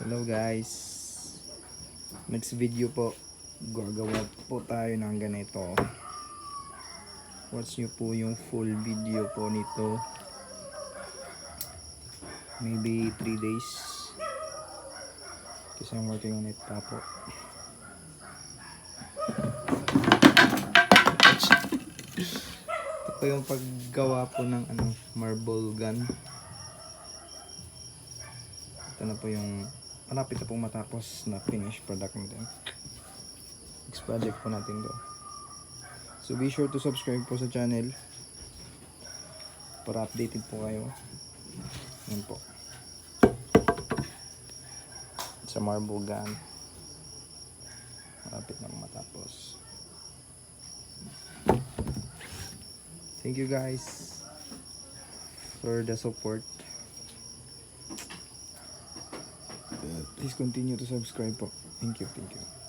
Hello guys, next video po gagawa po tayo ng ganito. Watch nyo po yung full video po nito, maybe 3 days kasi I'm working on it pa po. Ito po yung paggawa po ng marble gun. Ito na po yung malapit na pong matapos na finished product natin. Next project po natin to. So be sure to subscribe po sa channel para updated po kayo. Yan po. Sa marble gun. Malapit na matapos. Thank you guys for the support. Please continue to subscribe po. Thank you.